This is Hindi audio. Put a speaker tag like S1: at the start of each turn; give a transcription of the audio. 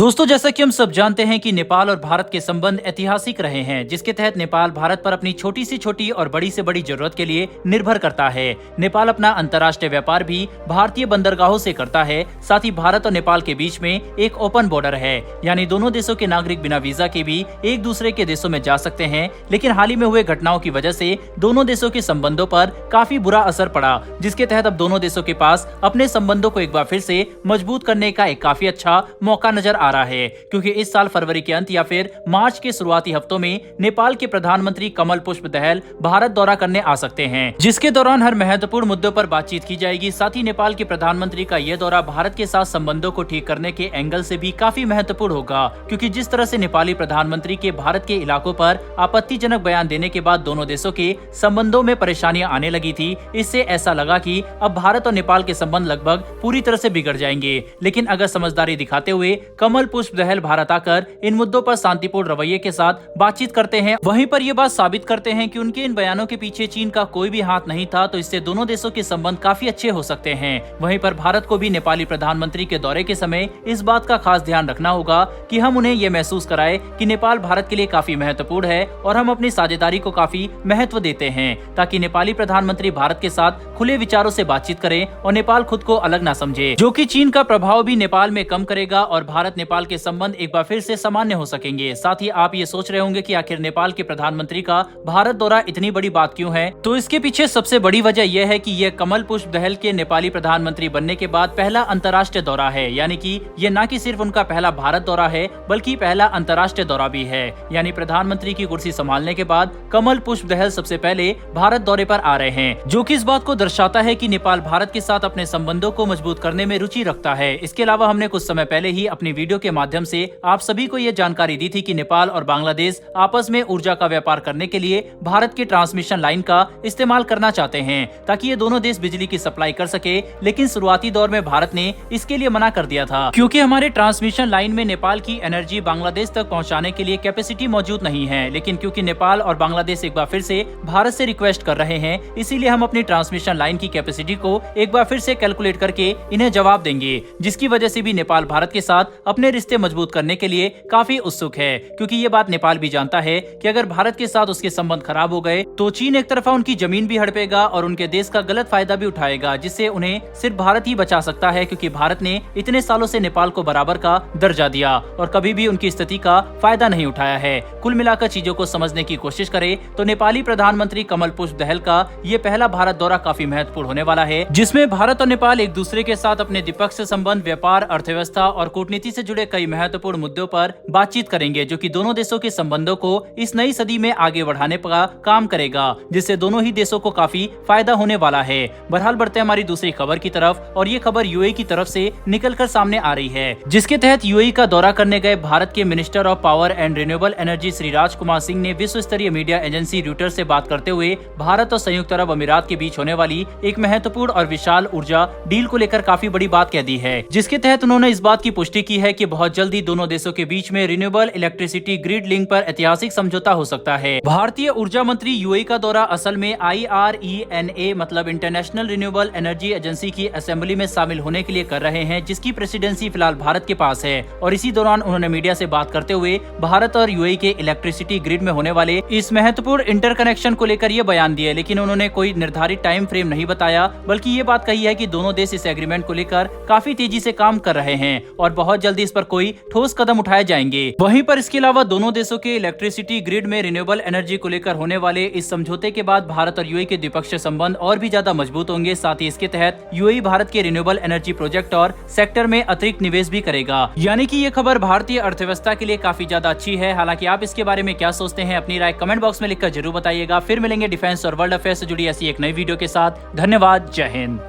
S1: दोस्तों, जैसा कि हम सब जानते हैं कि नेपाल और भारत के संबंध ऐतिहासिक रहे हैं, जिसके तहत नेपाल भारत पर अपनी छोटी से छोटी और बड़ी से बड़ी जरूरत के लिए निर्भर करता है। नेपाल अपना अंतर्राष्ट्रीय व्यापार भी भारतीय बंदरगाहों से करता है। साथ ही भारत और नेपाल के बीच में एक ओपन बॉर्डर है, यानी दोनों देशों के नागरिक बिना वीजा के भी एक दूसरे के देशों में जा सकते हैं। लेकिन हाल ही में हुए घटनाओं की वजह से दोनों देशों के संबंधों पर काफी बुरा असर पड़ा, जिसके तहत अब दोनों देशों के पास अपने संबंधों को एक बार फिर से मजबूत करने का एक काफी अच्छा मौका नजर आ रहा है। क्योंकि इस साल फरवरी के अंत या फिर मार्च के शुरुआती हफ्तों में नेपाल के प्रधानमंत्री कमल पुष्प दहल भारत दौरा करने आ सकते हैं, जिसके दौरान हर महत्वपूर्ण मुद्दों पर बातचीत की जाएगी। साथ ही नेपाल के प्रधानमंत्री का यह दौरा भारत के साथ संबंधों को ठीक करने के एंगल से भी काफी महत्वपूर्ण होगा, क्योंकि जिस तरह से नेपाली प्रधानमंत्री के भारत के इलाकों पर आपत्तिजनक बयान देने के बाद दोनों देशों के संबंधों में परेशानियां आने लगी थी, इससे ऐसा लगा कि अब भारत और नेपाल के संबंध लगभग पूरी तरह से बिगड़ जाएंगे। लेकिन अगर समझदारी दिखाते हुए कमल पुष्प दहल भारत आकर इन मुद्दों पर शांतिपूर्ण रवैये के साथ बातचीत करते हैं, वहीं पर ये बात साबित करते हैं कि उनके इन बयानों के पीछे चीन का कोई भी हाथ नहीं था, तो इससे दोनों देशों के संबंध काफी अच्छे हो सकते हैं। वहीं पर भारत को भी नेपाली प्रधानमंत्री के दौरे के समय इस बात का खास ध्यान रखना होगा कि हम उन्हें ये महसूस कराए कि नेपाल भारत के लिए काफी महत्वपूर्ण है और हम अपनी साझेदारी को काफी महत्व देते हैं, ताकि नेपाली प्रधानमंत्री भारत के साथ खुले विचारों से बातचीत करें और नेपाल खुद को अलग न समझे, जो कि चीन का प्रभाव भी नेपाल में कम करेगा और भारत नेपाल के संबंध एक बार फिर से सामान्य हो सकेंगे। साथ ही आप ये सोच रहे होंगे कि आखिर नेपाल के प्रधानमंत्री का भारत दौरा इतनी बड़ी बात क्यों है, तो इसके पीछे सबसे बड़ी वजह यह है कि यह कमल पुष्प दहल के नेपाली प्रधानमंत्री बनने के बाद पहला अंतर्राष्ट्रीय दौरा है। यानी कि ये न कि सिर्फ उनका पहला भारत दौरा है, बल्कि पहला अंतर्राष्ट्रीय दौरा भी है। यानी प्रधानमंत्री की कुर्सी संभालने के बाद कमल पुष्प दहल सबसे पहले भारत दौरे पर आ रहे हैं, जो कि इस बात को दर्शाता है कि नेपाल भारत के साथ अपने संबंधों को मजबूत करने में रुचि रखता है। इसके अलावा हमने कुछ समय पहले ही अपनी वीडियो के माध्यम से आप सभी को ये जानकारी दी थी कि नेपाल और बांग्लादेश आपस में ऊर्जा का व्यापार करने के लिए भारत की ट्रांसमिशन लाइन का इस्तेमाल करना चाहते हैं, ताकि ये दोनों देश बिजली की सप्लाई कर सके। लेकिन शुरुआती दौर में भारत ने इसके लिए मना कर दिया था, क्योंकि हमारे ट्रांसमिशन लाइन में नेपाल की एनर्जी बांग्लादेश तक पहुंचाने के लिए कैपेसिटी मौजूद नहीं है। लेकिन क्योंकि नेपाल और बांग्लादेश एक बार फिर से भारत से रिक्वेस्ट कर रहे हैं, इसीलिए हम अपनी ट्रांसमिशन लाइन की कैपेसिटी को एक बार फिर से कैलकुलेट करके इन्हें जवाब देंगे, जिसकी वजह से भी नेपाल भारत के साथ अपने रिश्ते मजबूत करने के लिए काफी उत्सुक है। क्योंकि ये बात नेपाल भी जानता है कि अगर भारत के साथ उसके संबंध खराब हो गए तो चीन एक तरफा उनकी जमीन भी हड़पेगा और उनके देश का गलत फायदा भी उठाएगा, जिससे उन्हें सिर्फ भारत ही बचा सकता है। क्योंकि भारत ने इतने सालों से नेपाल को बराबर का दर्जा दिया और कभी भी उनकी स्थिति का फायदा नहीं उठाया है। कुल मिलाकर चीजों को समझने की कोशिश करें तो नेपाली प्रधानमंत्री कमल पुष्प दहल का ये पहला भारत दौरा काफी महत्वपूर्ण होने वाला है, जिसमें भारत और नेपाल एक दूसरे के साथ अपने द्विपक्षीय संबंध, व्यापार, अर्थव्यवस्था और कूटनीति से जुड़े कई महत्वपूर्ण मुद्दों पर बातचीत करेंगे, जो कि दोनों देशों के संबंधों को इस नई सदी में आगे बढ़ाने का काम करेगा, जिससे दोनों ही देशों को काफी फायदा होने वाला है। बहरहाल बढ़ते हैं हमारी दूसरी खबर की तरफ, और ये खबर यूएई की तरफ से निकलकर सामने आ रही है, जिसके तहत यूएई का दौरा करने गए भारत के minister of power and renewable energy Shri Rajkumar Singh ने विश्व स्तरीय मीडिया एजेंसी रॉयटर्स से बात करते हुए भारत और संयुक्त अरब अमीरात के बीच होने वाली एक महत्वपूर्ण और विशाल ऊर्जा डील को लेकर काफी बड़ी बात कह दी है, जिसके तहत उन्होंने इस बात की पुष्टि की है कि बहुत जल्दी दोनों देशों के बीच में रिन्यूएबल इलेक्ट्रिसिटी ग्रिड लिंक पर ऐतिहासिक समझौता हो सकता है। भारतीय ऊर्जा मंत्री यूएई का दौरा असल में IRENA मतलब इंटरनेशनल रिन्यूएबल एनर्जी एजेंसी की असेंबली में शामिल होने के लिए कर रहे हैं, जिसकी प्रेसिडेंसी फिलहाल भारत के पास है। और इसी दौरान उन्होंने मीडिया से बात करते हुए भारत और यूएई के इलेक्ट्रिसिटी ग्रिड में होने वाले इस महत्वपूर्ण इंटरकनेक्शन को लेकर ये बयान दिए। लेकिन उन्होंने कोई निर्धारित टाइम फ्रेम नहीं बताया, बल्कि ये बात कही है कि दोनों देश इस एग्रीमेंट को लेकर काफी तेजी से काम कर रहे हैं और बहुत जल्दी इस पर कोई ठोस कदम उठाए जाएंगे। वहीं पर इसके अलावा दोनों देशों के इलेक्ट्रिसिटी ग्रिड में रिन्यूएबल एनर्जी को लेकर होने वाले इस समझौते के बाद भारत और यूएई के द्विपक्षीय संबंध और भी ज्यादा मजबूत होंगे। साथ ही इसके तहत यूएई भारत के रिन्यूएबल एनर्जी प्रोजेक्ट और सेक्टर में अतिरिक्त निवेश भी करेगा। यानी कि ये खबर भारतीय अर्थव्यवस्था के लिए काफी ज्यादा अच्छी है। हालांकि आप इसके बारे में क्या सोचते हैं, अपनी राय कमेंट बॉक्स में लिखकर जरूर बताइएगा। फिर मिलेंगे डिफेंस और वर्ल्ड अफेयर्स से जुड़ी ऐसी एक नई वीडियो के साथ। धन्यवाद। जय हिंद।